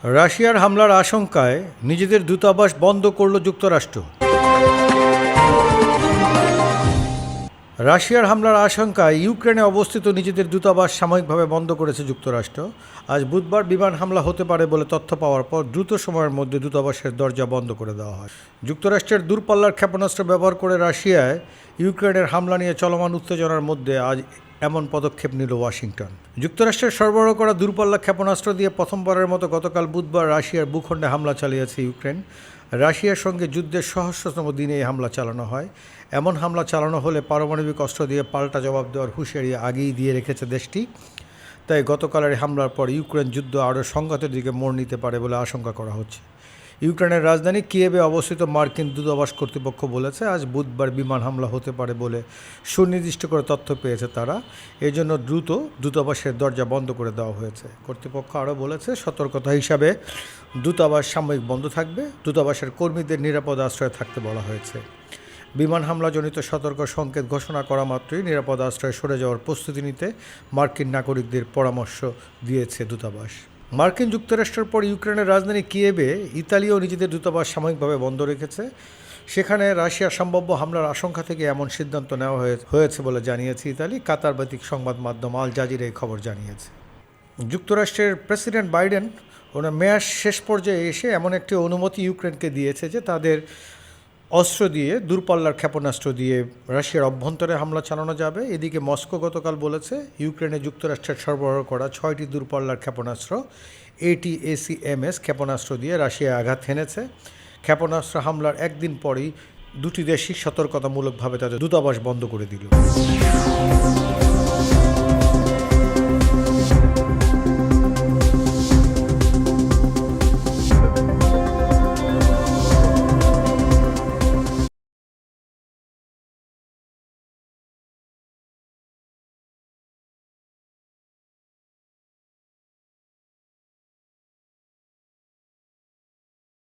রাশিয়ার হামলার আশঙ্কায় নিজেদের দূতাবাস বন্ধ করল যুক্তরাষ্ট্র। রাশিয়ার হামলার আশঙ্কায় ইউক্রেনে অবস্থিত নিজেদের দূতাবাস সাময়িকভাবে বন্ধ করেছে যুক্তরাষ্ট্র। আজ বুধবার বিমান হামলা হতে পারে বলে তথ্য পাওয়ার পর দ্রুত সময়ের মধ্যে দূতাবাসের দরজা বন্ধ করে দেওয়া হয়। যুক্তরাষ্ট্রের দূরপাল্লার ক্ষেপণাস্ত্র ব্যবহার করে রাশিয়ায় ইউক্রেনের হামলা নিয়ে চলমান উত্তেজনার মধ্যে আজ এমন পদক্ষেপ নিল ওয়াশিংটন। যুক্তরাষ্ট্রের সরবরাহ করা দূরপাল্লা ক্ষেপণাস্ত্র দিয়ে প্রথমবারের মতো গতকাল বুধবার রাশিয়ার ভূখণ্ডে হামলা চালিয়েছে ইউক্রেন। রাশিয়ার সঙ্গে যুদ্ধের সহস্রতম দিনে এই হামলা চালানো হয়। এমন হামলা চালানো হলে পারমাণবিক অস্ত্র দিয়ে পাল্টা জবাব দেওয়ার হুঁশিয়ারি আগেই দিয়ে রেখেছে দেশটি। তাই গতকালের হামলার পর ইউক্রেন যুদ্ধ আরও সংঘাতের দিকে মোড় নিতে পারে বলে আশঙ্কা করা হচ্ছে। ইউক্রেনের রাজধানী কিয়েভে অবস্থিত মার্কিন দূতাবাস কর্তৃপক্ষ বলেছে, আজ বুধবার বিমান হামলা হতে পারে বলে সুনির্দিষ্ট করে তথ্য পেয়েছে তারা। এজন্য দ্রুত দূতাবাসের দরজা বন্ধ করে দেওয়া হয়েছে। কর্তৃপক্ষ আরও বলেছে, সতর্কতা হিসাবে দূতাবাস সাময়িক বন্ধ থাকবে। দূতাবাসের কর্মীদের নিরাপদ আশ্রয়ে থাকতে বলা হয়েছে। বিমান হামলাজনিত সতর্ক সংকেত ঘোষণা করা মাত্রই নিরাপদ আশ্রয়ে সরে যাওয়ার প্রস্তুতি নিতে মার্কিন নাগরিকদের পরামর্শ দিয়েছে দূতাবাস। মার্কিন যুক্তরাষ্ট্রের পর ইউক্রেনের রাজধানী কিয়েভে ইতালিও নিজেদের দূতাবাস সাময়িকভাবে বন্ধ রেখেছে। সেখানে রাশিয়ার সম্ভাব্য হামলার আশঙ্কা থেকে এমন সিদ্ধান্ত নেওয়া হয়েছে বলে জানিয়েছে ইতালি। কাতার ভিত্তিক সংবাদ মাধ্যম আল জাজিরা এই খবর জানিয়েছে। যুক্তরাষ্ট্রের প্রেসিডেন্ট বাইডেন ওনার মেয়াদ শেষ পর্যায়ে এসে এমন একটি অনুমতি ইউক্রেনকে দিয়েছে যে তাদের অস্ত্র দিয়ে, দূরপাল্লার ক্ষেপণাস্ত্র দিয়ে রাশিয়ার অভ্যন্তরে হামলা চালানো যাবে। এদিকে মস্কো গতকাল বলেছে, ইউক্রেনে যুক্তরাষ্ট্রের সরবরাহ করা 6টি দূরপাল্লার ক্ষেপণাস্ত্র ATACMS ক্ষেপণাস্ত্র দিয়ে রাশিয়ায় আঘাত হেনেছে। ক্ষেপণাস্ত্র হামলার একদিন পরই দুটি দেশই সতর্কতামূলকভাবে তাদের দূতাবাস বন্ধ করে দিল।